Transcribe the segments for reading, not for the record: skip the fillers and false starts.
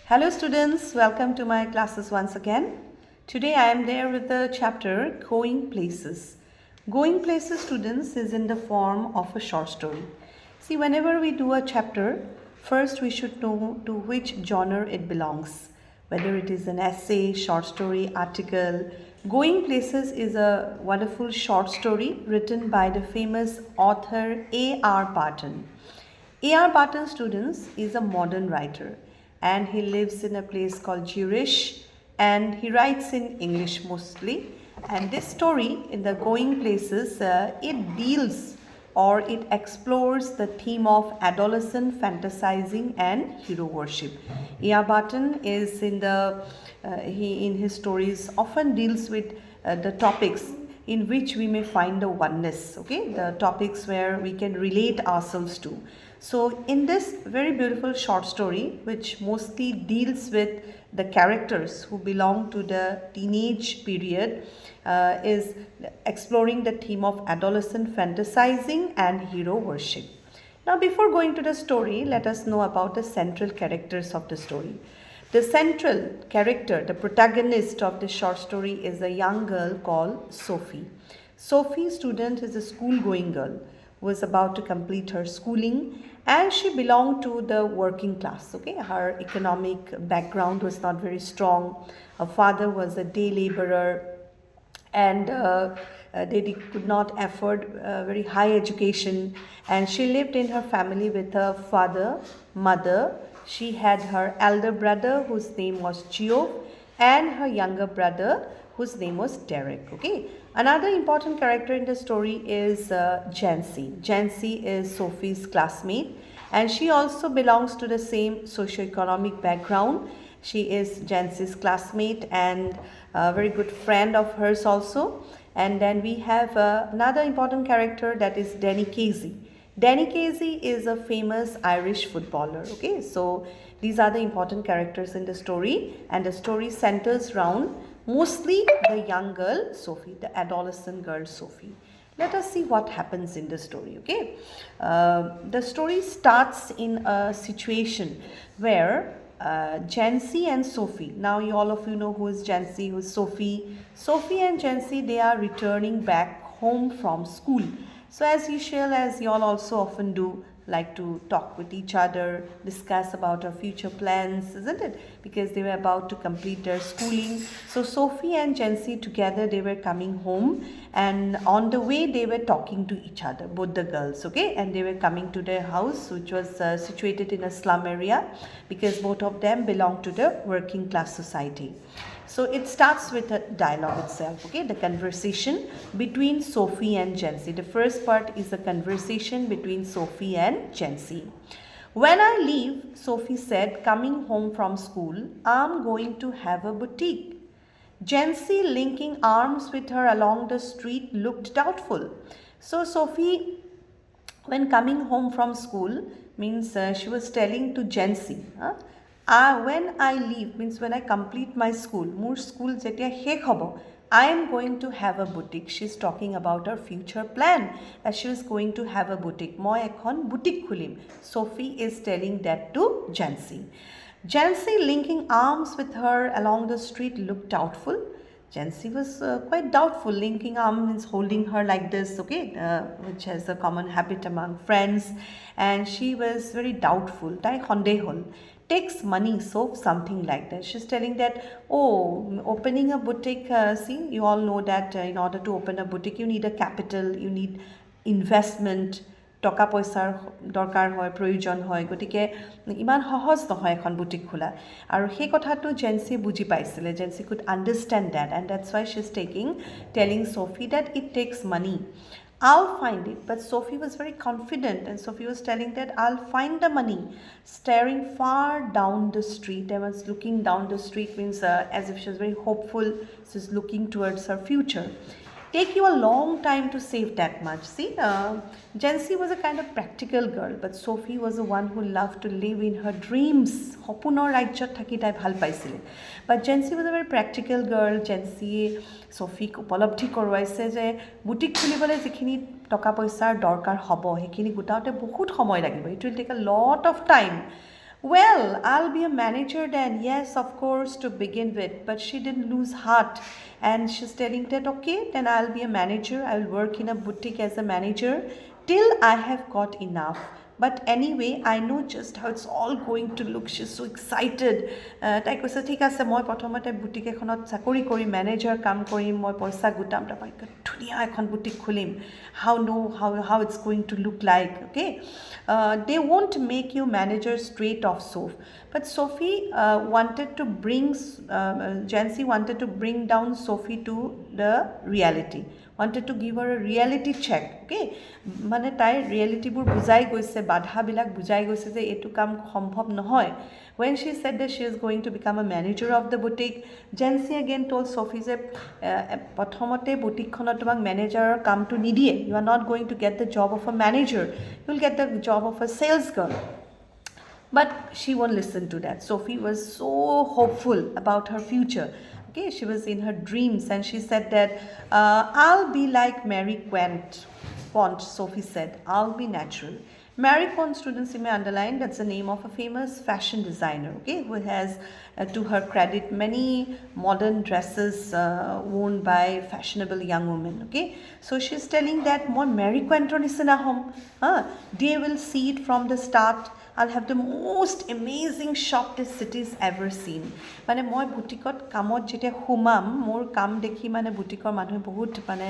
Hello students, welcome to my classes once again. Today I am there with the chapter Going Places. Going Places students is in the form of a short story. See, whenever we do a chapter, first we should know to which genre it belongs. Whether it is an essay, short story, article. Going Places is a wonderful short story written by the famous author A.R. Barton. A.R. Barton students is a modern writer and he lives in a place called Zurich and he writes in English mostly. And this story in the Going Places, it deals or it explores the theme of adolescent fantasizing and hero worship. A.R. Barton is he in his stories often deals with the topics in which we may find the oneness, okay, the topics where we can relate ourselves to. So in this very beautiful short story, which mostly deals with the characters who belong to the teenage period, is exploring the theme of adolescent fantasizing and hero worship. Now, before going to the story, let us know about the central characters of the story. The central character, the protagonist of this short story is a young girl called Sophie. Sophie, student, is a school-going girl who was about to complete her schooling and she belonged to the working class. Okay, her economic background was not very strong. Her father was a day laborer and they could not afford very high education, and she lived in her family with her father, mother. She had her elder brother whose name was Geoff and her younger brother whose name was Derek. Okay, another important character in the story is Jancy. Jancy is Sophie's classmate and she also belongs to the same socioeconomic background. She is Jancy's classmate and a very good friend of hers also. And then we have another important character, that is Danny Casey. Danny Casey is a famous Irish footballer. Okay, so these are the important characters in the story, and the story centers around mostly the young girl Sophie, the adolescent girl Sophie. Let us see what happens in the story. Okay, the story starts in a situation where Jancy and Sophie. Now all of you know who is Jancy, who is Sophie. Sophie and Jancy, they are returning back home from school. So as usual, as you all also often do, like to talk with each other, discuss about our future plans, isn't it? Because they were about to complete their schooling. So Sophie and Jancy together, they were coming home, and on the way they were talking to each other, both the girls, okay? And they were coming to their house, which was situated in a slum area, because both of them belonged to the working class society. So it starts with a dialogue itself, okay, the conversation between Sophie and Jancy. The first part is a conversation between Sophie and Jancy. When I leave, Sophie said, coming home from school, I'm going to have a boutique. Jancy, linking arms with her along the street, looked doubtful. So Sophie, when coming home from school, means she was telling to Jancy, when I leave, means when I complete my school, more school jetia shek hobo, I am going to have a boutique. She's talking about her future plan, that she was going to have a boutique. Moi ekhon boutique khulim. Sophie is telling that to Jancy. Jancy, linking arms with her along the street, looked doubtful. Jancy was quite doubtful. Linking arms means holding her like this, okay, which has a common habit among friends, and she was very doubtful. Tai hondehol. Takes money, so something like that. She's telling that, oh, opening a boutique, see, you all know that in order to open a boutique, you need a capital, you need investment, টকা পইচাৰ দৰকাৰ হয়, প্ৰয়োজন হয়, গতিকে ইমান সহজ নহয় এখন বুটিক খোলা। আৰু সেই কথাটো জেন্সি বুজি পাইছিলে, জেন্সি could understand that, and that's why she's telling Sophie that it takes money. I'll find it. But Sophie was very confident, and Sophie was telling that I'll find the money. Staring far down the street, I was looking down the street, means as if she was very hopeful. She's looking towards her future. Take you a long time to save that much. See, Jancy was a kind of practical girl, but Sophie was the one who loved to live in her dreams. Hopunor rajyot thaki tai bhal paisile. But Jancy was a very practical girl. Jancy Sophie upalabdhi korwaise je boutique khulibole jekhini toka poisar dorkar hobo hekhini gutaote bahut samoy lagibo. It will take a lot of time. Well, I'll be a manager then. Yes, of course, to begin with. But she didn't lose heart. And she's telling that, okay, then I'll be a manager. I'll work in a boutique as a manager till I have got enough. But anyway, I know just how it's all going to look. She's so excited. তাই কৈছে ঠিক আছে মই প্ৰথমতে boutique এখনত চাকৰি কৰি manager কাম কৰিম মই পইচা গোটাম তাৰপৰা ধুনীয়া এখন বুটিক খুলিম how it's going to look like. Okay, they won't make you manager straight off Soph, but Sophie wanted to bring Jancy wanted to bring down Sophie to the reality, wanted to give her a reality check. Okay, মানে তাইৰ ৰিয়েলিটিবোৰ বুজাই গৈছে বাধাবিলাক বুজাই গৈছে যে এইটো কাম সম্ভৱ নহয়. When she said that she is going to become a manager of the boutique, Jancy again told Sophie যে প্ৰথমতে বুটিকখনত তোমাক মেনেজাৰৰ কামটো নিদিয়ে. You are not going to get the job of a manager, you will get the job of a sales girl. But she won't listen to that. Sophie was so hopeful about her future. Okay, she was in her dreams and she said that I'll be like Mary Quant, Sophie said. I'll be natural. Mary Quant, students, you may underline, that's the name of a famous fashion designer, okay, who has to her credit many modern dresses worn by fashionable young women. Okay, so she's telling that more Mary Quant nisina home. They will see it from the start. I'll have the most amazing shop this city's ever seen. মানে মই বুটিকত কামত যেতিয়া সোমাম মোৰ কাম দেখি মানে বুটিকৰ মানুহে বহুত মানে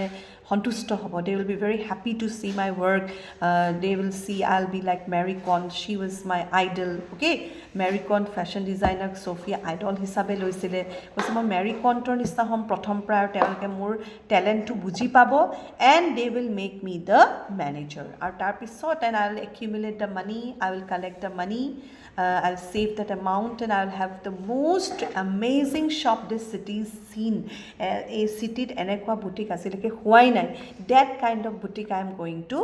সন্তুষ্ট হ'ব. They will be very happy to see my work. They will see I'll be like Mary Quant. She was my idol. Okay, Mary Quant fashion designer Sophie idol হিচাপে লৈছিলে. কৈছে মই Mary Quantৰ নিচিনা হ'ম প্ৰথম প্ৰায় তেওঁলোকে মোৰ টেলেণ্টটো বুজি পাব and they will make me the manager. আৰু তাৰপিছত and I'll accumulate the money, I will collect the money, I'll save that amount and I'll have the most amazing shop this city's seen. A city enekwa boutique asileke hoai nai, that kind of boutique I am going to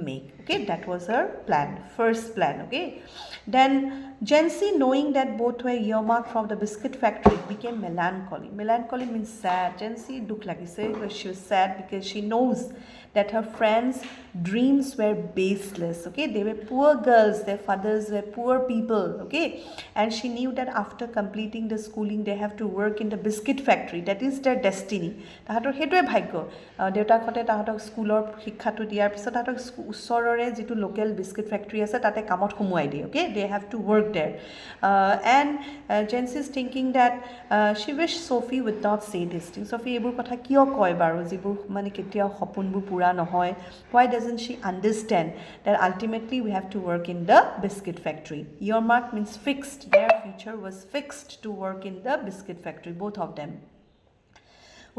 make. Okay, that was her plan, first plan. Okay, then Jancy, knowing that both were earmarked from the biscuit factory, became melancholy means sad. Jancy dukh lagise because she was sad because she knows that her friends' dreams were baseless. Okay, they were poor girls, their fathers were poor people. Okay, and she knew that after completing the schooling they have to work in the biscuit factory. That is their destiny. তাহাঁতৰ সেইটোৱে ভাগ্য. দেউতাকহঁতে তাহাঁতক স্কুলৰ শিক্ষাটো দিয়াৰ পিছত তাহাঁতক ওচৰৰে যিটো লোকেল বিস্কিট ফেক্টৰী আছে তাতে কামত সোমোৱাই দিয়ে. Okay, they have to work there. And Jancy is thinking that she wished Sophie would not say this thing. Sophie এইবোৰ কথা কিয় কয় বাৰু যিবোৰ মানে কেতিয়াও সপোনবোৰ পুৰা নহয়. Why doesn't she understand that ultimately we have to work in the biscuit factory? Earmark means fixed. Their future was fixed to work in the biscuit factory, both of them.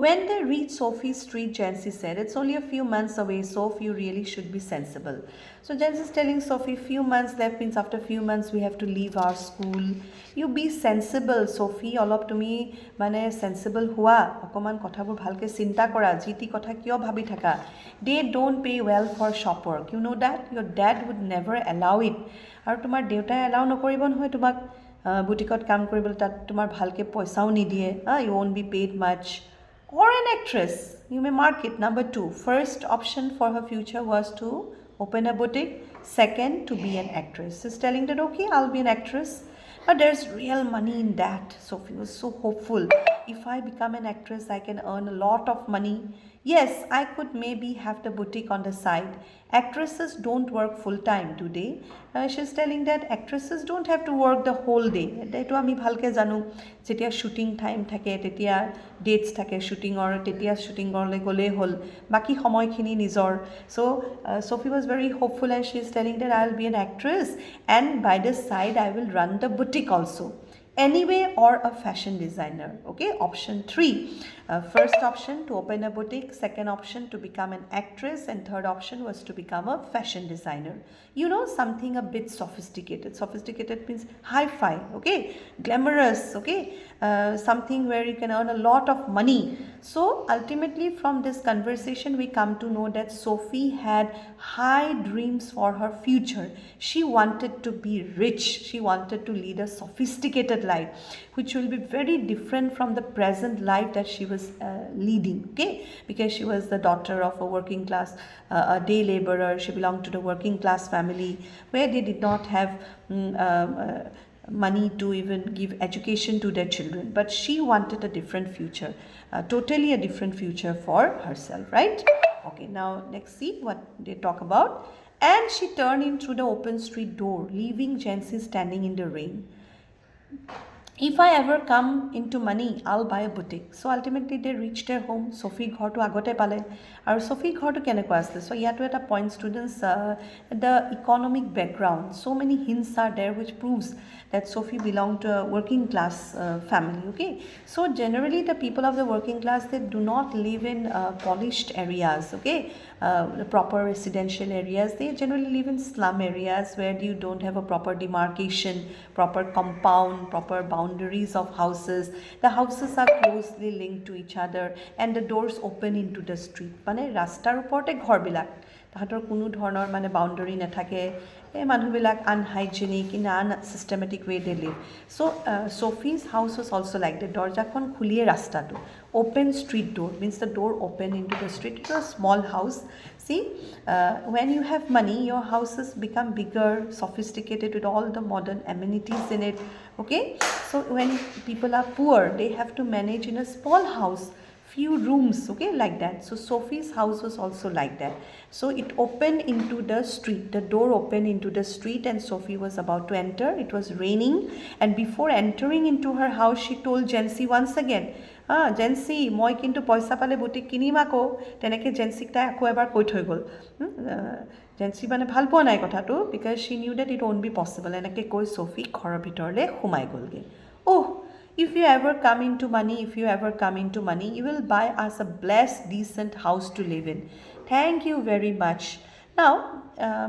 When they reached Sophie's street, Jancy said, it's only a few months away, Soph, you really should be sensible. So Jancy is telling Sophie, few months left means after few months we have to leave our school. You be sensible, Sophie, অলপ তুমি মানে sensible হোৱা অকমান কথাবোৰ ভালকে চিন্তা কৰা জিতি কথা কিয় ভাবি থাকা. They don't pay well for shop work. You know that? Your dad would never allow it. আৰু তোমাৰ দেউতাই allow নকৰিব নহয় তোমাক বুটিকত কাম কৰিবলৈ তাত তোমাৰ ভালকে পইচাও নিদিয়ে. You won't be paid much. Or an actress, you may mark it. Number 2, first option for her future was to open a boutique. Second, to be an actress. She's telling that, okay, I'll be an actress. But there's real money in that. Sophie was so hopeful. If I become an actress, I can earn a lot of money. Yes, I could maybe have the boutique on the side. Actresses don't work full time, do they? She's telling that actresses don't have to work the whole day. Eto ami bhalke janu jetia shooting time thake tetia dates thake shooting or tetia shooting gorle gole hol baki samoy khini nijor. So Sophie was very hopeful and she's telling that I'll be an actress and by the side I will run the boutique also. Anyway, or a fashion designer. Okay, option 3. First option to open a boutique, second option to become an actress, and third option was to become a fashion designer. You know, something a bit sophisticated. Sophisticated means hi-fi, okay, glamorous, okay, something where you can earn a lot of money. So ultimately from this conversation we come to know that Sophie had high dreams for her future. She wanted to be rich. She wanted to lead a sophisticated life which will be very different from the present life that she was leading. Okay, because she was the daughter of a working class a day laborer. She belonged to the working class family where they did not have money to even give education to their children, but she wanted a different future, totally a different future for herself, right? Okay, now let's see what they talk about. And she turned in through the open street door, leaving Jancy standing in the rain. If I ever come into money, I'll buy a boutique. So ultimately they reached their home. Sophie ঘৰটো আগতে পালে আৰু Sophie ঘৰটো কেনেকুৱা আছিল? So ইয়াতো এটা point, students, the economic background, so many hints are there which proves that Sophie belonged to a working class family. Okay, so generally the people of the working class, they do not live in polished areas. Okay, the proper residential areas. They generally live in slum areas where you don't have a proper demarcation, proper compound, proper boundaries of houses. The houses are closely linked to each other and the doors open into the street. মানে ৰাস্তাৰ ওপৰতে ঘৰবিলাক, তাহাঁতৰ কোনো ধৰণৰ মানে boundary নাথাকে, এই মানুহবিলাক unhygienic, in unsystematic way they live. So' Sophie's house was also like that. দৰজাখন খুলিয়ে ৰাস্তাটো, open street door means the door open into the street. It was a small house. See, when you have money, your houses become bigger, sophisticated with all the modern amenities in it. Okay, so when people are poor, they have to manage in a small house, few rooms, okay, like that. So Sophie's house was also like that. So it opened into the street, the door opened into the street, and Sophie was about to enter. It was raining, and before entering into her house, she told Jancy once again, Jancy, মই কিন্তু পইচা পালে boutique কিনিম আকৌ, তেনেকৈ জেন্সিক তাই আকৌ এবাৰ কৈ থৈ গ'ল. জেন্সি মানে ভাল পোৱা নাই কথাটো, because she knew that it won't be possible. এনেকৈ কৈ Sophie ঘৰৰ ভিতৰলৈ সোমাই গ'লগৈ. If you ever come into money, you will buy us a blessed, decent house to live in. Thank you very much. Now,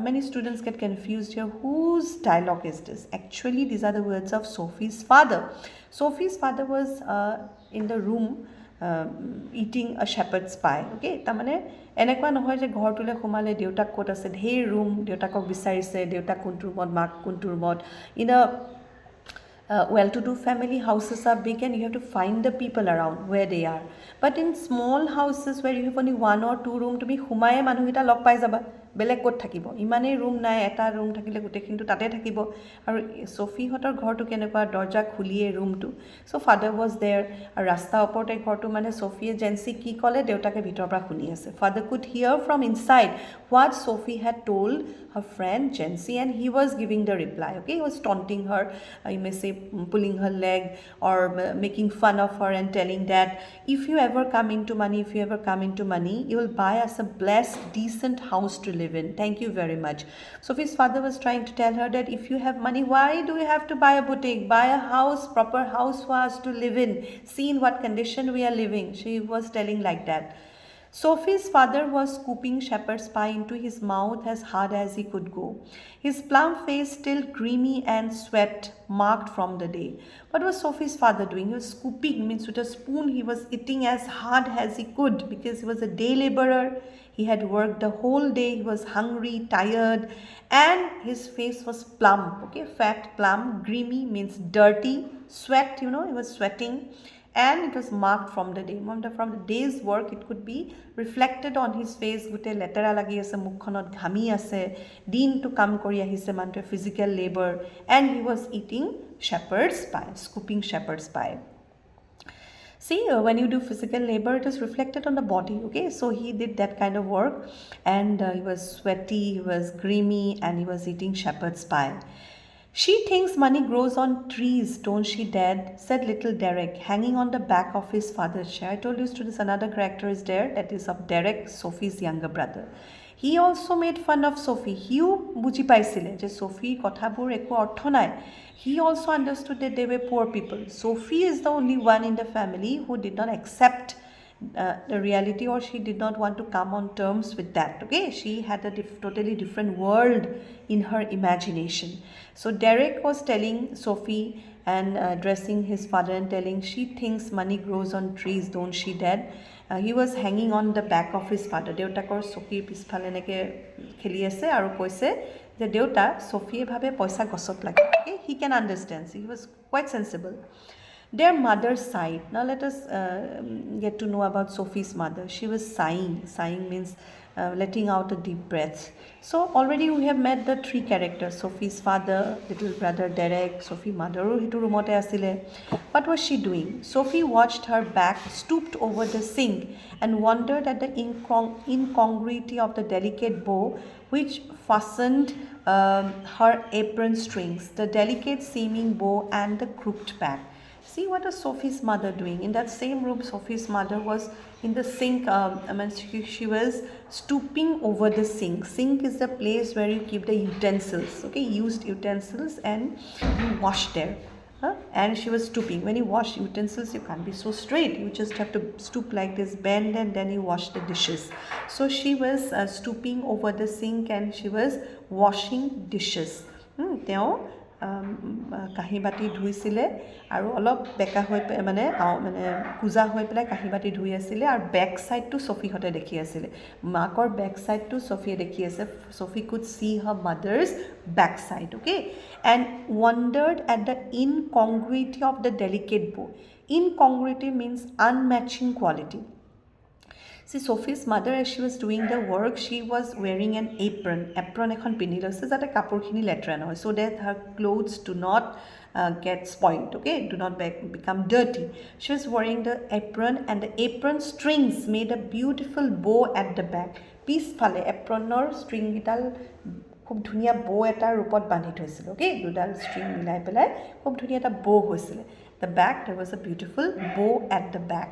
many students get confused here. Whose dialogue is this? Actually, these are the words of Sophie's father. Sophie's father was in the room eating a shepherd's pie. Okay, তাৰমানে এনেকুৱা নহয় যে ঘৰটোলৈ সোমালে দেউতাক ক'ত আছে, ঢেৰ room, দেউতাকক বিচাৰিছে, দেউতাক কোনটো ৰুমত, মাক কোনটো ৰুমত. In a well-to-do family, houses are big and you have to find the people around where they are. But in small houses where you have only 1 or 2 room, তুমি সোমায়ে মানুহকেইটা লগ পাই যাবা, বেলেগ ক'ত থাকিব, ইমানেই ৰুম নাই, এটা ৰুম থাকিলে গোটেইখিনিতো তাতে থাকিব. আৰু Sophieহঁতৰ ঘৰটো কেনেকুৱা, দৰ্জা খুলিয়ে ৰুমটো. চ' ফাদাৰ ৱাজ দেয়াৰ, আৰু ৰাস্তা ওপৰতে ঘৰটো, মানে Sophie Jancy কি ক'লে দেউতাকে ভিতৰৰ পৰা শুনি আছে. Father could hear from inside what Sophie had told her friend Jancy, and he was giving the reply. Okay, he was taunting her, you may say pulling her leg or making fun of her and telling that if you ever come into money, you will buy us a blessed, decent house to live in. Thank you very much. Sophie's father was trying to tell her that if you have money, why do you have to buy a boutique? Buy a house, proper house for us to live in. See in what condition we are living. She was telling like that. Sophie's father was scooping shepherd's pie into his mouth as hard as he could go. His plump face still creamy and sweat marked from the day. What was Sophie's father doing? He was scooping, means with a spoon he was eating as hard as he could, because he was a day laborer. He had worked the whole day, he was hungry, tired, and his face was plump, okay, fat, plump. Creamy means dirty, sweat, he was sweating. And it was marked from the day. From the day's work, it could be reflected on his face. Gute letera lagi ase, mukkhonot ghami ase, din to kam kori ahise mante physical labor, and he was eating shepherd's pie, scooping shepherd's pie. See, when you do physical labor, it is reflected on the body. Okay, so he did that kind of work, and he was sweaty, he was grimy, and he was eating shepherd's pie. She thinks money grows on trees, don't she, Dad? Said little Derek, hanging on the back of his father's chair. I told you, students, another character is there, that is of Derek, Sophie's younger brother. He also made fun of Sophie. Hiu buji paisile je Sophie kothabur ekko ortho nai. He also understood that they were poor people. Sophie is the only one in the family who did not accept the reality, or she did not want to come on terms with that. Okay, she had a totally different world in her imagination. So Derek was telling Sophie and addressing his father and telling, she thinks money grows on trees, don't she, Dad? He was hanging on the back of his father. Deutakor Sophie pisphale neke kheli ase aru koise je deuta Sophie bhabe poisa gosot lage. Okay, he can understand. So he was quite sensible. Their mother's side. Now let us get to know about Sophie's mother. She was sighing. Sighing means letting out a deep breath. So already we have met the three characters: Sophie's father, little brother Derek, Sophie mother hitu roomte asile. What was she doing? Sophie watched her back, stooped over the sink, and wondered at the incongruity of the delicate bow which fastened her apron strings, the delicate seeming bow and the crooked back. See, what was Sophie's mother doing? In that same room, Sophie's mother was in the sink. She was stooping over the sink. Sink is the place where you keep the utensils, okay, used utensils, and you wash there. And she was stooping. When you wash utensils, you can't be so straight. You just have to stoop like this, bend, and then you wash the dishes. So she was stooping over the sink and she was washing dishes. তেওঁ কাঁহী বাতি ধুইছিলে আৰু অলপ বেকা হৈ মানে কোজা হৈ পেলাই কাঁহী বাতি ধুই আছিলে আৰু বেক চাইডটো চফিহঁতে দেখি আছিলে মাকৰ বেক চাইডটো চফিয়ে দেখি আছে Sophie could see her mother's back side okay and wondered at the incongruity of the delicate bow incongruity means unmatching quality See, Sophie's mother, as she was doing the work, she was wearing an apron. Apron ekhon pindi loise jate kapur khini লেতেৰা নহয়, so that her clothes do not get spoiled, okay, do not become dirty. She was wearing the apron, and the apron strings made a beautiful bow at the back. Pichphale apronor string gidal খুব ধুনীয়া বো এটাৰ ৰূপত বান্ধি থৈছিল okay দুডাল string মিলাই পেলাই খুব ধুনীয়া এটা বো হৈছিলে the back there was a beautiful bow at the back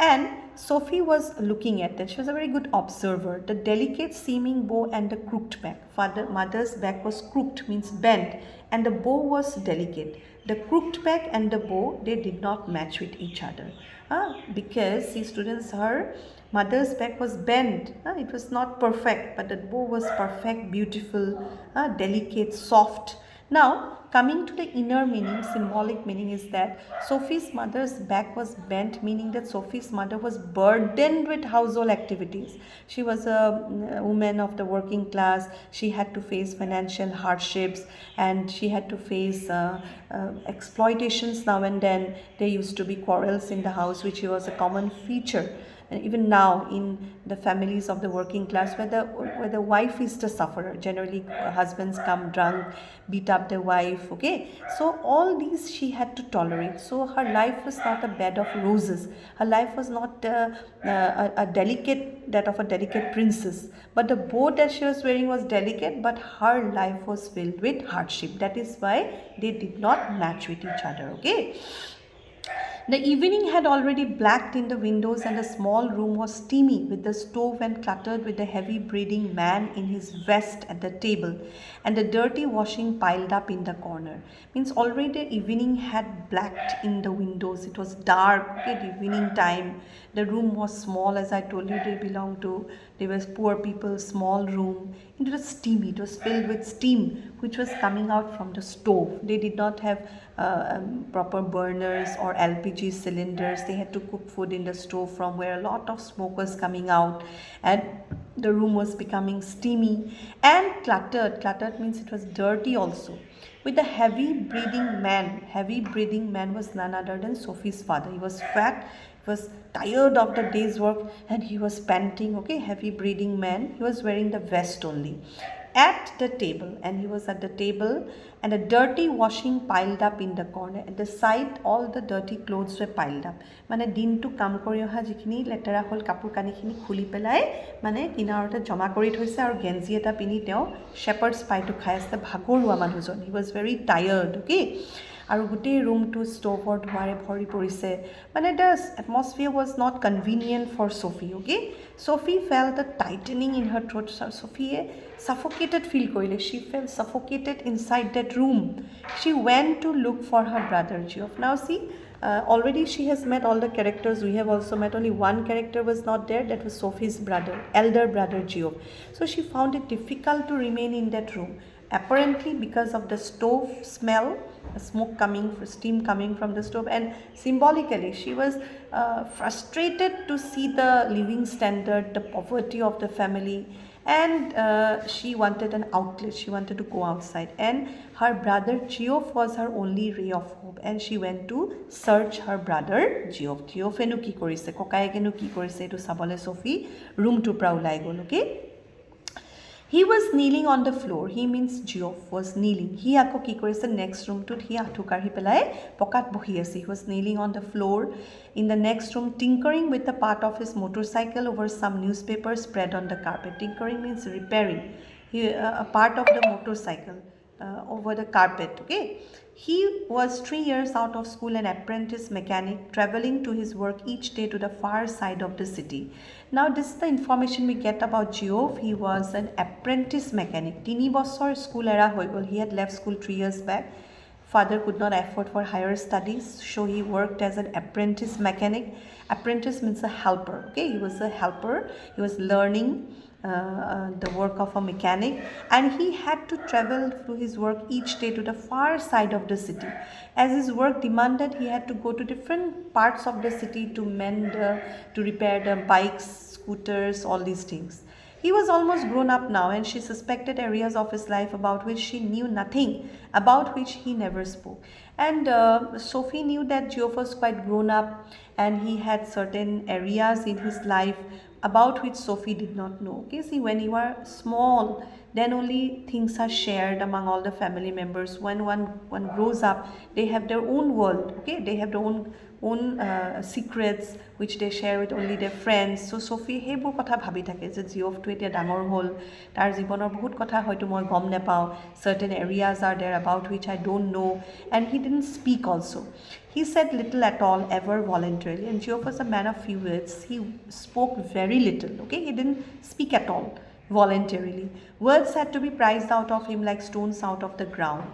and Sophie was looking at it. She was a very good observer. The delicate seeming bow and the crooked back. Mother's back was crooked, means bent, and the bow was delicate. The crooked back and the bow, they did not match with each other. Because, see students, her mother's back was bent. It was not perfect, but the bow was perfect, beautiful, delicate, soft. Now, coming to the inner meaning, symbolic meaning is that Sophie's mother's back was bent, meaning that Sophie's mother was burdened with household activities. She was a woman of the working class. She had to face financial hardships and she had to face exploitations now and then. There used to be quarrels in the house, which was a common feature. And even now in the families of the working class where the wife is the sufferer, generally husbands come drunk, beat up the wife, okay, so all these she had to tolerate. So her life was not a bed of roses. Her life was not a delicate, that of a delicate princess, but the bow that she was wearing was delicate, but her life was filled with hardship. That is why they did not match with each other, okay. The evening had already blacked in the windows and the small room was steamy with the stove and cluttered with the heavy breathing man in his vest at the table and the dirty washing piled up in the corner. Means already the evening had blacked in the windows. It was dark, okay, the evening time. The room was small, as I told you, they were poor people, small room. It was steamy, it was filled with steam which was coming out from the stove. They did not have proper burners or LPG cylinders. They had to cook food in the stove from where a lot of smoke was coming out, and the room was becoming steamy and cluttered. Cluttered means it was dirty also, with a heavy breathing man. Heavy breathing man was none other than Sophie's father. He was fat, he was tired of the day's work, and he was panting, okay, heavy breathing man. He was wearing the vest only. At the table, and he was at the table, and a dirty washing piled up in the corner. At the side, all the dirty clothes were piled up. Mane dintu kam kori oha jikhini letera hol kapur kani khini khuli pelai mane kinarate jama kori thoise aru genji eta pini teo shepherd's pie to khai ase bhagorua manujon. He was very tired, okay. আৰু গোটেই ৰুমটো ষ্ট'ভৰ ধোঁৱাৰে ভৰি পৰিছে মানে the atmosphere was not convenient for Sophie, okay. Sophie felt the tightening in her throat. Sophie suffocated feel কৰিলে. She felt suffocated inside that room. She went to look for her brother Geoff. Now see, already she has met all the characters. We have also met only one character was not there. That was Sophie's brother, elder brother Geoff. So she found it difficult to remain in that room. Apparently because of the stove smell, smoke coming, steam coming from the stove, and symbolically she was frustrated to see the living standard, the poverty of the family, and she wanted an outlet. She wanted to go outside, and her brother Geoff was her only ray of hope, and she went to search her brother Geoff. Geoffেনো কি কৰিছে, ককায়েকেনো কি কৰিছে এইটো চাবলৈ Sophie ৰুমটোৰ পৰা ওলাই গ'ল. Okay, he was kneeling on the floor. He means Geoff was kneeling. He আকৌ কি কৰিছে, next room টোত he আঁঠু কাঢ়ি পেলাই পকাত বহি আছে. He was kneeling on the floor in the next room, tinkering with the part of his motorcycle over some newspaper spread on the carpet. Tinkering means repairing a part of the motorcycle over the carpet. Okay, he was 3 years out of school, an apprentice mechanic, traveling to his work each day to the far side of the city. Now this is the information we get about Geoff. He was an apprentice mechanic. 3 বছৰ school এৰা হৈ গ'ল. He had left school 3 years back. Father could not afford for higher studies, so he worked as an apprentice mechanic. Apprentice means a helper. Okay, he was a helper. He was learning the work of a mechanic, and he had to travel to his work each day to the far side of the city. As his work demanded, he had to go to different parts of the city to mend, to repair the bikes, scooters, all these things. He was almost grown up now, and she suspected areas of his life about which she knew nothing, about which he never spoke. And Sophie knew that Geoff was quite grown up, and he had certain areas in his life about which Sophie did not know. Okay, see, when you are small, then only things are shared among all the family members. When one grows up, they have their own world. Okay, they have their own secrets which they share with only their friends. So Sophie সেইবোৰ কথা ভাবি থাকে যে জিঅফটো এতিয়া ডাঙৰ হ'ল, তাৰ জীৱনৰ বহুত কথা হয়তো মই গম নাপাওঁ. Certain areas are there about which I don't know, and he didn't speak also. He said little at all, ever voluntarily, and Geoff was a man of few words. He spoke very little. Okay, he didn't speak at all voluntarily. Words had to be prized out of him like stones out of the ground.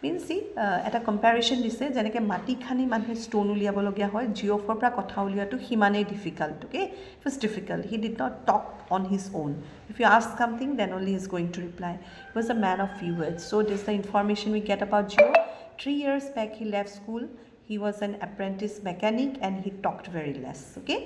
Means see, at a comparison দিছে যেনেকৈ মাটি খানি মানুহে stone উলিয়াবলগীয়া হয়, জিঅফৰ পৰা কথা উলিওৱাটো সিমানেই difficult. Okay, it was difficult. He did not talk on his own. If you ask something, then only he is going to reply. He was a man of few words. So this is the information we get about Geoff. 3 years back he left school. He was an apprentice mechanic, and he talked very less. Okay,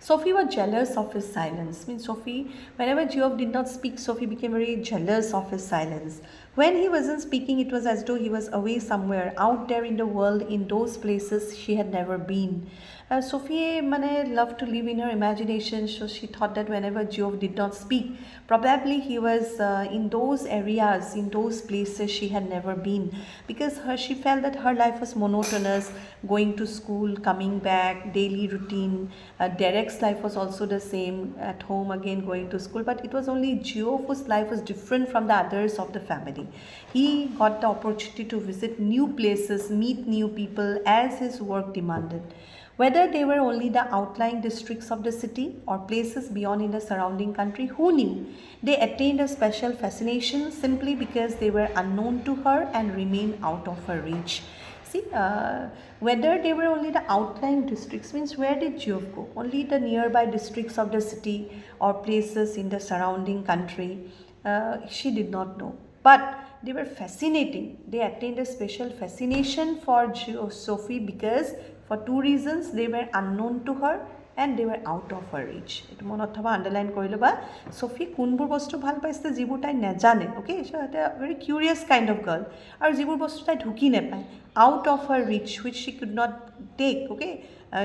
Sophie was jealous of his silence. Means Sophie, whenever Geoff did not speak, Sophie became very jealous of his silence. When he wasn't speaking, it was as though he was away somewhere out there in the world, in those places she had never been. Sophie loved to live in her imagination, so she thought that whenever Geoff did not speak, probably he was in those areas, in those places she had never been, because she felt that her life was monotonous, going to school, coming back, daily routine. Derek's life was also the same, at home again, going to school, but it was only Geoff whose life was different from the others of the family. He got the opportunity to visit new places, meet new people as his work demanded. Whether they were only the outlying districts of the city or places beyond in the surrounding country, who knew? They attained a special fascination simply because they were unknown to her and remained out of her reach. See, whether they were only the outlying districts means where did Geoff go? Only the nearby districts of the city or places in the surrounding country. She did not know. But they were fascinating. They attained a special fascination for Sophie because for 2 reasons. They were unknown to her and they were out of her reach. Etu monot thaba underline kori loba. Sophie kunbur bostu bhal paise jibur tai nejane. Okay, so a very curious kind of girl. Aru jibur bostu tai dhuki nepai, out of her reach, which she could not take. Okay,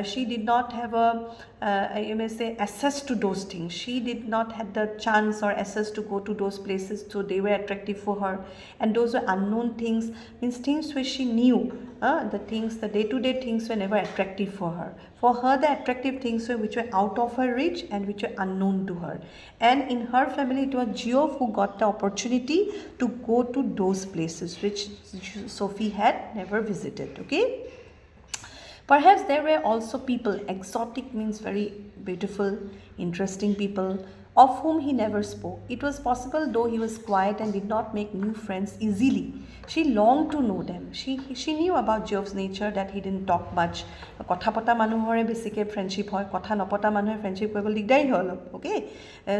she did not have you may say access to those things. She did not have the chance or access to go to those places, so they were attractive for her. And those were unknown things, means things which she knew. The things, the day-to-day things were never attractive for her. For her, the attractive things were which were out of her reach and which were unknown to her. And in her family, it was Geoff who got the opportunity to go to those places which Sophie had never visited. Okay. Perhaps there were also people, exotic means very beautiful, interesting people, of whom he never spoke. It was possible, though he was quiet and did not make new friends easily. She longed to know them. She knew about Geoff's nature, that he didn't talk much. Kotha pata manuhore besike friendship hoy, kotha nopata manuhe friendship koibol digdari hoy olop. Okay,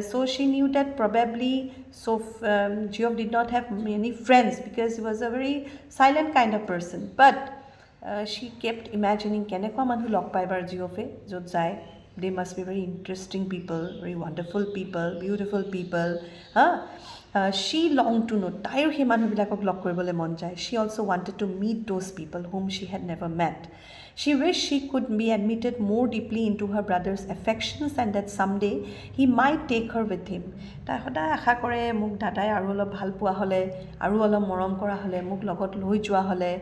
so she knew that probably Geoff did not have many friends because he was a very silent kind of person. But she kept imagining kenekwa manu log paibar Geoffe jot jay, they must be very interesting people, very wonderful people, beautiful people. Huh? She longed to know, তাইৰ সেই মানুহবিলাকক log কৰিবলৈ মন যায়. She also wanted to meet those people whom she had never met. She wished she could be admitted more deeply into her brother's affections and that someday he might take her with him. তাই সদায় আশা কৰে মোক দাদাই আৰু অলপ ভাল পোৱা হ'লে, আৰু অলপ মৰম কৰা হ'লে, মোক লগত লৈ যোৱা হ'লে.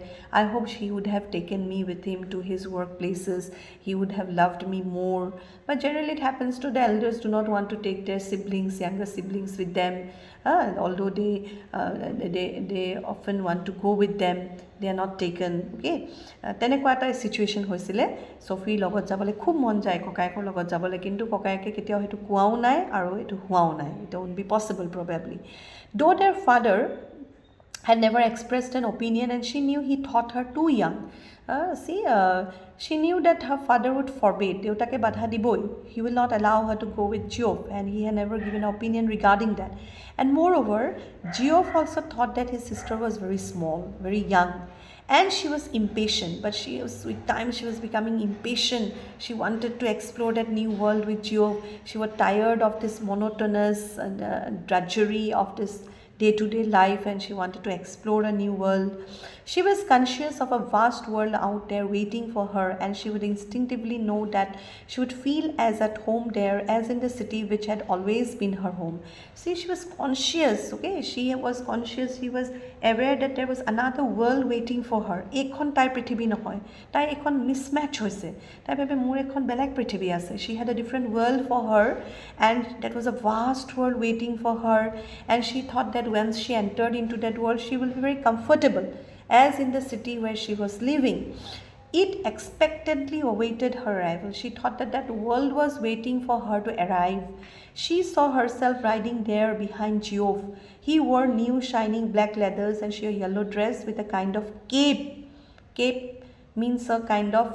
I hope he would have taken me with him to his workplaces. He would have loved me more. But generally it happens to the elders do not want to take their siblings, younger siblings with them. Although they often want to go with them, they are not taken. Okay, তেনেকুৱা এটা situation হৈছিলে. ছফিৰ লগত যাবলৈ খুব মন যায়, ককায়েকৰ লগত যাবলৈ, কিন্তু ককায়েকে কেতিয়াও সেইটো কোৱাও নাই আৰু এইটো হোৱাও নাই. It won't be possible probably. Though their father had never expressed an opinion and she knew he thought her too young. She knew that her father would forbid. দেউতাকে বাধা দিবই. He will not allow her to go with Geoff, and he had never given an opinion regarding that. And moreover, Geoff also thought that his sister was very small, very young. And she was impatient, but with time she was becoming impatient. She wanted to explore that new world with Geoff. She was tired of this monotonous drudgery of this day-to-day life, and she wanted to explore a new world. She was conscious of a vast world out there waiting for her, and she would instinctively know that she would feel as at home there as in the city which had always been her home. See, she was conscious, okay? She was conscious, she was aware that there was another world waiting for her. Ekhon tai prithibhi nohoy. Tai ekhon mismatch hoise. Tai bhabe mor ekhon belag prithibhi ase. She had a different world for her, and that was a vast world waiting for her, and she thought that once she entered into that world, she will be very comfortable, as in the city where she was living. It expectantly awaited her arrival. She thought that that world was waiting for her to arrive. She saw herself riding there behind Geoff. He wore new shining black leathers and she a yellow dress with a kind of cape. Cape means a kind of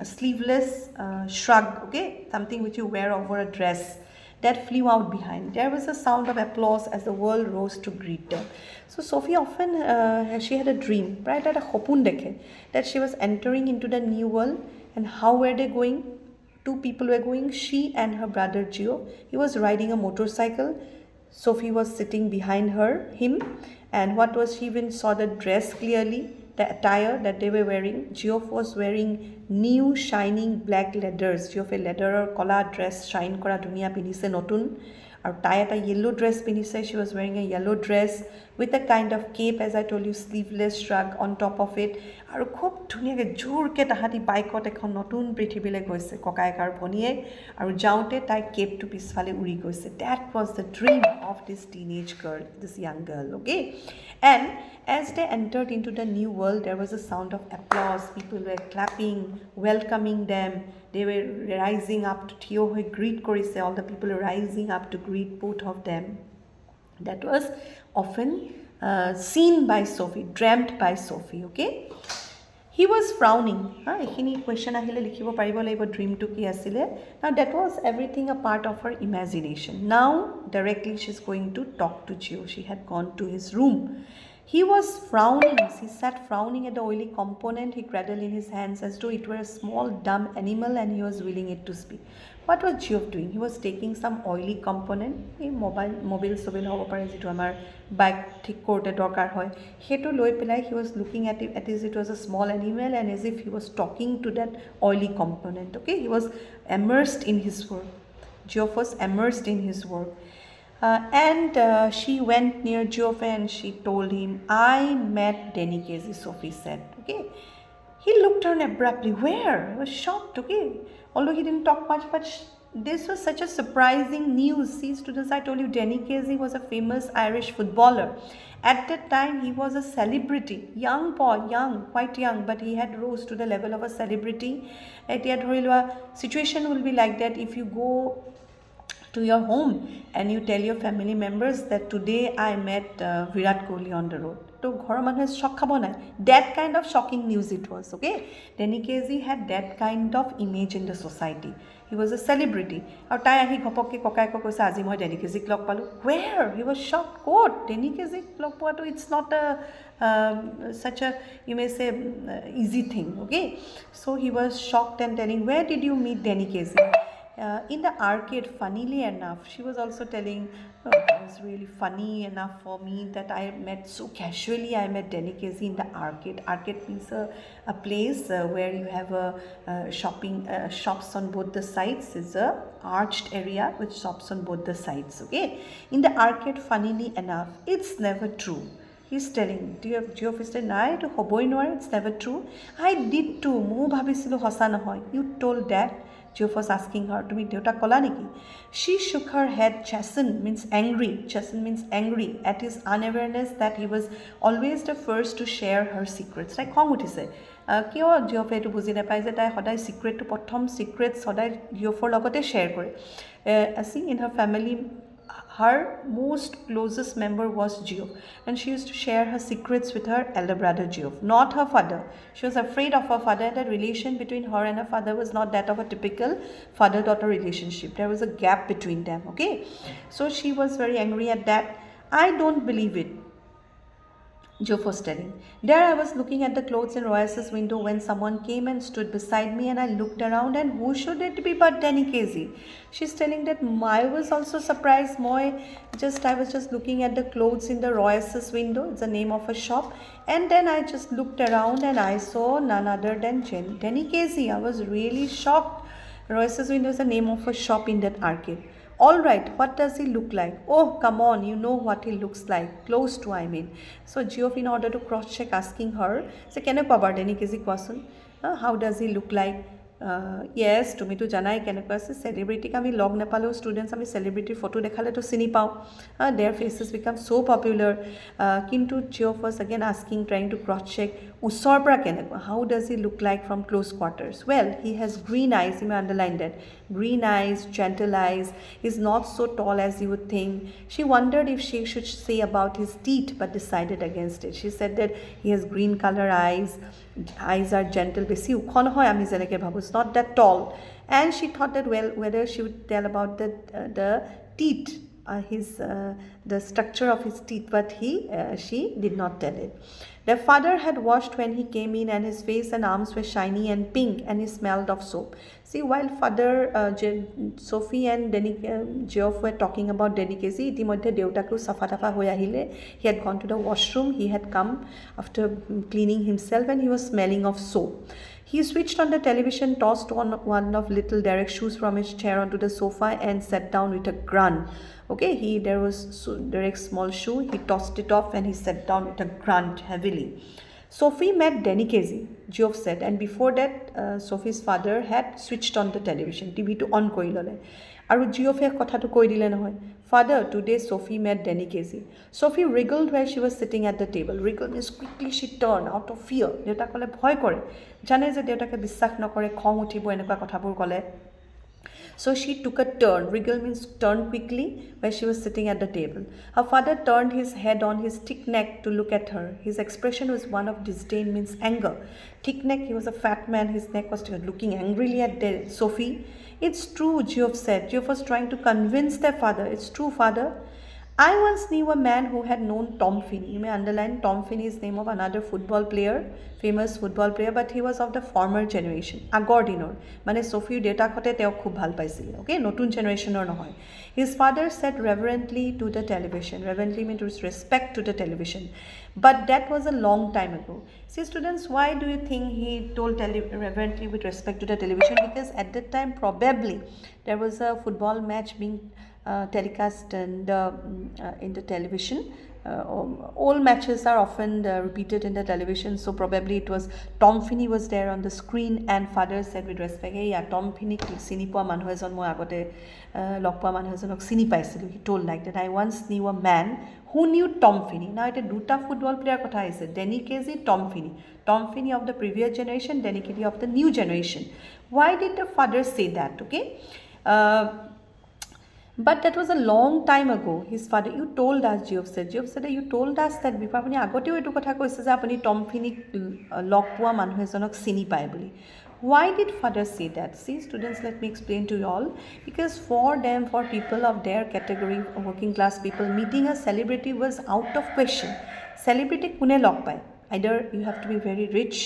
sleeveless shrug, okay? Something which you wear over a dress. That flew out behind. There was a sound of applause as the world rose to greet them. So Sophie often, she had a dream, right? At a hopun dekhe, that she was entering into the new world. And how were they going? Two people were going, she and her brother Geoff. He was riding a motorcycle. Sophie was sitting behind him. And what was, she even saw the dress clearly, the attire that they were wearing. Geoff was wearing new shining black leathers. Geoff a leather kola dress shine kora dunia pinise notun. Aru tai eta yellow dress pinise. She was wearing a yellow dress with a kind of cape, as I told you, sleeveless shrug on top of it. Aru khub dhuniake jorke tahati bikeot ekhon notun prithibile goise kokayek aru bhoniyek, aru jaute tai cape to pisfale uri goise. That was the dream of this teenage girl, this young girl, okay? And as they entered into the new world, there was a sound of applause. People were clapping, welcoming them. They were rising up to Theo greet korise. All the people were rising up to greet both of them. That was often seen by Sophie, dreamt by Sophie, okay? He was frowning. Ekhini question ahile likhibo paribo laibo dream to ki asile. Now that was everything a part of her imagination. Now directly she's going to talk to Geoff. She had gone to his room. He was frowning. He sat frowning at the oily component he cradled in his hands as though it were a small dumb animal and he was willing it to speak. What was Geoff doing? He was taking some oily component. Mobile sobil hobo pare jitu amar bike thik korte dorkar hoy. Hetu loi pelai he was looking at it as it was a small animal and as if he was talking to that oily component. Okay, he was immersed in his work. Geoff was immersed in his work. And she went near Geoff and she told him, I met Denikezi, Sophie said. Okay. He looked at her abruptly. Where? I was shocked, okay. Although he didn't talk much, but this was such a surprising news. See, students, I told you Denikezi was a famous Irish footballer. At that time, he was a celebrity. Young boy, quite young, but he had rose to the level of a celebrity. Situation will be like that if you go to your home and you tell your family members that today I met Virat Kohli on the road. So ghor manhe shock khabo na. That kind of shocking news it was, okay? Denikezi had that kind of image in the society. He was a celebrity. Aru tai ahi ghopokke kokayeko koise aji moi Denikezik log palu. Where? He was shocked. Quote, Denikezik log pato, it's not such a, you may say, easy thing, okay? So he was shocked and telling, where did you meet Denikezi? In the arcade, funnily enough, she was also telling, oh, it was really funny enough for me that I met so casually. I met Denny Casey in the arcade. Arcade means a place where you have shopping shops on both the sides. It's a arched area with shops on both the sides. Okay, in the arcade, funnily enough, it's never true. He's telling, do you have geophysical? Nai to hoboi noare, it's never true. I did too. Mo bhabisilu hosa nohoy. You told that. Geoff was asking her, to me, Deuta kola niki? She shook her head. Chasten means angry. Chasten means angry at his unawareness that he was always the first to share her secrets. Like khong uthise. কিয় জিঅফে এইটো বুজি নাপায় যে তাই সদায় চিক্ৰেটটো প্ৰথম secret সদায় জিঅফৰ লগতে শ্বেয়াৰ কৰে she in her family her most closest member was Geoff, and she used to share her secrets with her elder brother Geoff, not her father. She was afraid of her father, and the relation between her and her father was not that of a typical father-daughter relationship. There was a gap between them, okay? So she was very angry at that. I don't believe it, Geoff was telling. There I was looking at the clothes in Royce's window when someone came and stood beside me, and I looked around, and who should it be but Danny Casey? She's telling that I was also surprised. I was just looking at the clothes in the Royce's window. It's the name of a shop. And then I just looked around and I saw none other than Danny Casey. I was really shocked. Royce's window is the name of a shop in that arcade. All right, what does he look like? Oh, come on, you know what he looks like. Close to, I mean. So Geoff, in order to cross-check, asking her, so can I papa Danny Casey question? How does he look like? Yes, তুমি তো জানাই কেনেকুৱা আছে সেলিব্ৰিটিক আমি log নাপালেও students আমি সেলিব্ৰিটিৰ photo দেখালেতো চিনি পাওঁ their faces became so' popular কিন্তু Geoff was again asking trying to cross check ওচৰৰ পৰা কেনেকুৱা how does he look like from close quarters well he has green eyes you may underline that green eyes, gentle eyes, is not so tall as you would think. She wondered if she should say about his teeth, but decided against it. She said that he has green color eyes are gentle, it's not that tall. And she thought that, well, whether she would tell about the teeth, the structure of his teeth, but she did not tell it. Their father had washed when he came in, and his face and arms were shiny and pink, and he smelled of soap. See, while father Sophie and Geoff were talking about Danny Casey, ইতিমধ্যে দেউতাকো সাফা টাফা হৈ আহিলে. He had gone to the washroom. He had come after cleaning himself, and he was smelling of soap. He switched on the television, tossed one of little Derek's shoes from his chair onto the sofa, and sat down with a grunt. Okay, there was Derek's small shoe. He tossed it off and he sat down with a grunt heavily. Sophie met Danny Casey, Geoff said, and before that, Sophie's father had switched on the television. TV to on koi lole. Aru Geoffe kotha to koi dile nohoy. Father, today Sophie met Danny Casey. Sophie wriggled where she was sitting at the table. Wriggle means quickly she turned out of fear. Deuta kole bhoy kore. Jane je deutake biswas nokore, khong uthibo enekwa kothabur kole. So she took a turn. Wriggle means turn quickly where she was sitting at the table. Her father turned his head on his thick neck to look at her. His expression was one of disdain, means anger. Thick neck, he was a fat man. His neck was looking angrily at Sophie. It's true, Geoff said. Geoff was trying to convince their father. It's true, father. I once knew a man who had known Tom Finney. You may underline Tom Finney is the name of another football player, famous football player, but he was of the former generation. Agor dinor. Mane Sophie data khote teo khub bhal paisile. Okay, notun generation or nohoy. His father said reverently to the television. Reverently means with respect to the television. But that was a long time ago. See, students, why do you think he told reverently with respect to the television? Because at that time, probably, there was a football match being telecast in the television. All matches are often repeated in the television, so probably it was Tom Finney was there on the screen, and father said with respect, hey, yeah, Tom Finney চিনি পোৱা মানুহ এজন মই আগতে log পোৱা মানুহ এজনক চিনি পাইছিলোঁ. He told like that, I once knew a man who knew Tom Finney. Now এটা দুটা ফুটবল প্লেয়াৰ কথা আহিছে, Danny Casey, Tom Finney. Tom Finney of the previous generation, Danny Casey of the new generation. Why did the father say that? Okay. But that was a long time ago. His father, you told us, Geoff said, you told us that before apuni agoteo etu kotha koise je apuni Tom Finney log poa manu ejonok chini pai boli. Why did father say that? See, students, let me explain to you all. Because for them, for people of their category, working class people, meeting a celebrity was out of question. Celebrity kune log pai. Either you have to be very rich,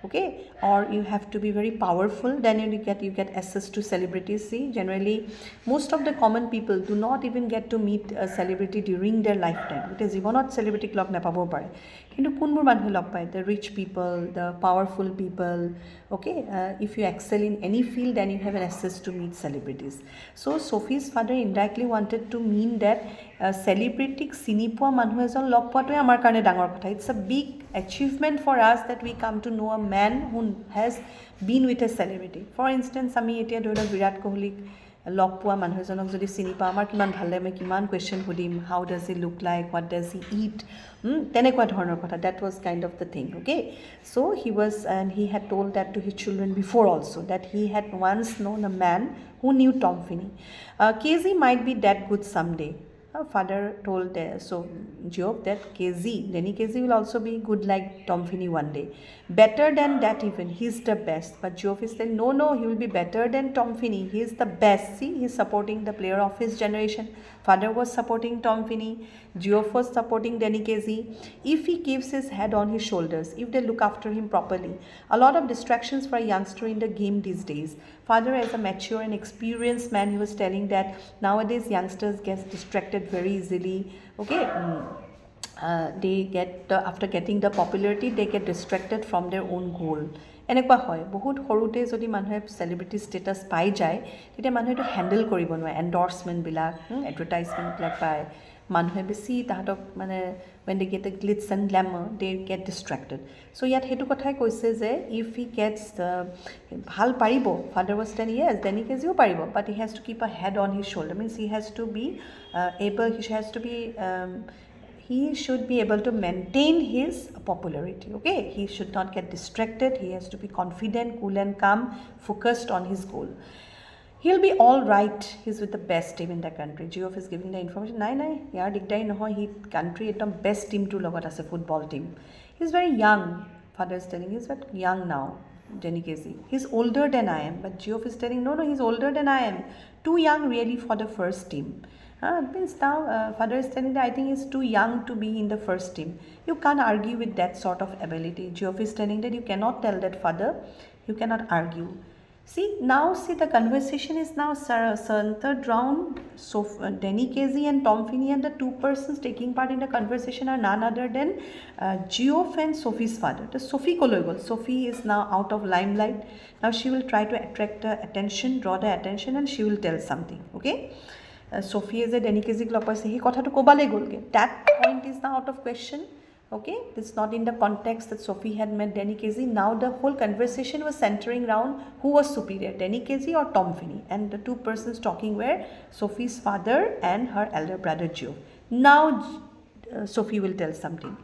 okay, or you have to be very powerful, then you get access to celebrities. See, generally most of the common people do not even get to meet a celebrity during their lifetime. It is even not celebrity log নাপাব পাৰে, কিন্তু কোনবোৰ মানুহে log পায়? The rich people, the powerful people, okay. If you excel in any field, then you have an access to meet celebrities. So Sophie's father indirectly wanted to mean that celebrity চিনি পোৱা মানুহ এজন log পোৱাটোৱে আমাৰ কাৰণে ডাঙৰ কথা. It's a big achievement for us that we come to know a man who has been with a celebrity. For instance, আমি এতিয়া ধৰি লওক বিৰাট কোহলীক লগ পোৱা মানুহ এজনক যদি চিনি পাওঁ, আমাৰ কিমান ভাল লাগে, আমি কিমান কুৱেশ্যন সুধিম, how does he look like, what does he eat, তেনেকুৱা ধৰণৰ কথা. That was kind of the thing, okay. So' he was, and he had told that to his children before also' that he had once known a man who knew Tom Finney. KZ might be that good someday. Father told Geoff that Denny KZ will also be good like Tom Finney one day. Better than that even, he's the best. But Geoff is saying, no, he will be better than Tom Finney. He is the best. See, he's supporting the player of his generation. Father was supporting Tom Finney. Geoff was supporting Denny KZ. If he keeps his head on his shoulders, if they look after him properly. A lot of distractions for a youngster in the game these days. Father, as a mature and experienced man, he was telling that nowadays youngsters get distracted very easily, okay. They get after getting the popularity, they get distracted from their own goal. এনেকুৱা হয়, বহুত সৰুতে যদি মানুহে celebrity status পাই যায়, তেতিয়া মানুহে এইটো হেণ্ডেল কৰিব নোৱাৰে. এণ্ডৰ্ছমেণ্টবিলাক, এডভাৰটাইজমেণ্টবিলাক পায়, মানুহে বেছি তাহাঁতক মানে when they get the glitz and glamour, they get distracted. So ইয়াত সেইটো কথাই কৈছে যে if he gets ভাল পাৰিব, father was telling, yes, then he কেজিও পাৰিব, but he has to keep a head on his shoulder. Means he has to be he should be able to maintain his popularity, okay. He should not get distracted. He has to be confident, cool and calm, focused on his goal. He'll be all right. He's with the best team in the country. Geoff is giving the information. Nai, yaar digdai nohoy, he country ekdom best team to logot ase, football team. He's very young. Father is telling he's very young now, Denny KZ. He's older than I am. But Geoff is telling, no, he's older than I am. Too young really for the first team. It means now father is telling that I think he's too young to be in the first team. You can't argue with that sort of ability. Geoff is telling that you cannot tell that father. You cannot argue. See, the conversation is now centered around Denny KZ and Tom Finney, and the two persons taking part in the conversation are none other than Geoff and Sophie's father. The Sophie Kologol. Sophie is now out of limelight. Now she will try to attract the attention, draw the attention, and she will tell something, okay. Sophie is a Denny KZ log পাইছে, সেই কথাটো ক'বালে গ'লগে. That point is now out of question, okay. It's not in the context that Sophie had met Denny KZ. Now the whole conversation was centering around who was superior, Denny KZ or Tom Finney, and the two persons talking were Sophie's father and her elder brother Geoff. Now Sophie will tell something.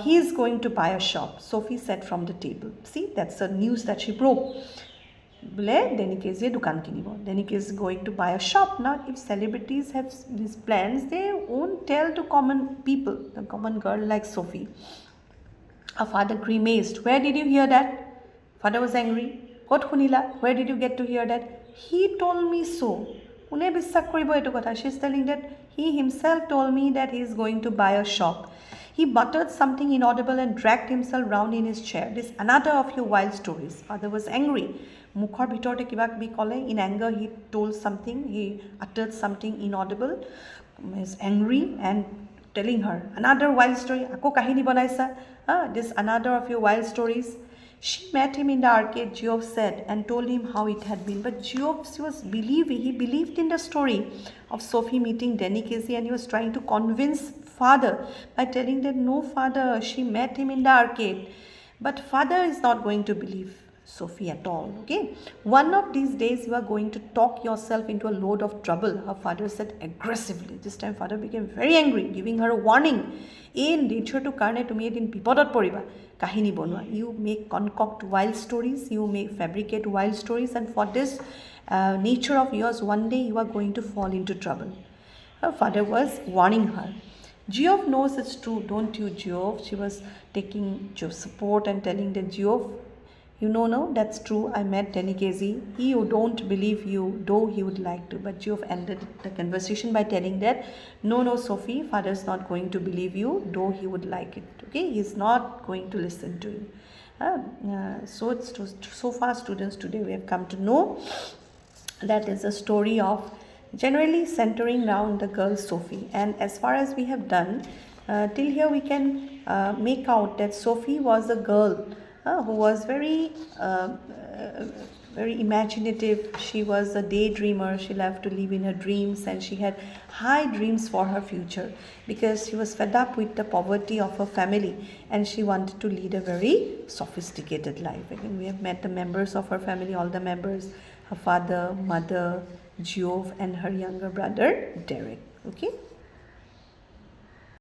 He is going to buy a shop, Sophie said from the table. See, that's the news that she broke. Denny KZ dukan kinibo. Denny KZ is going to buy a shop. Now, if celebrities have these plans, they won't tell to common people, the common girl like Sophie. Her father grimaced. Where did you hear that? Father was angry. Kot khunila? Where did you get to hear that? He told me so. Une bissak koribo etu kotha. She's telling that he himself told me that he is going to buy a shop. He muttered something inaudible and dragged himself round in his chair. This another of your wild stories. Father was angry. মুখৰ ভিতৰতে কিবা কিবি ক'লে. In anger, he told something. He uttered something inaudible. He is angry and telling her, another wild story. Ako kahini banaisa. This another of your wild stories. She met him in the arcade, Geoff said, and told him how it had been. But Geoff he believed in the story of Sophie meeting Denny KZ, and he was trying to convince father by telling that no, father, she met him in the arcade. But father is not going to believe Sophie at all, okay. One of these days you are going to talk yourself into a load of trouble, her father said aggressively. This time father became very angry, giving her a warning. In nature to karne tumi edin bipodot poriba, kahini bonwa. You may concoct wild stories, you may fabricate wild stories, and for this nature of yours, one day you are going to fall into trouble. Her father was warning her. Geoff knows it's true, don't you, Geoff? She was taking Geoff's support and telling that Geoff, you know, no, that's true. I met Denny KZ. He don't believe you, though he would like to. But Geoff ended the conversation by telling that, no, Sophie, father's not going to believe you, though he would like it. Okay, he's not going to listen to you. So far, students, today we have come to know that is a story of generally centering around the girl Sophie. And as far as we have done till here, we can make out that Sophie was a girl who was very imaginative. She was a daydreamer. She loved to live in her dreams, and she had high dreams for her future because she was fed up with the poverty of her family, and she wanted to lead a very sophisticated life. Again, we have met the members of her family, all the members, her father, mother, Geoff, and her younger brother Derek. Okay.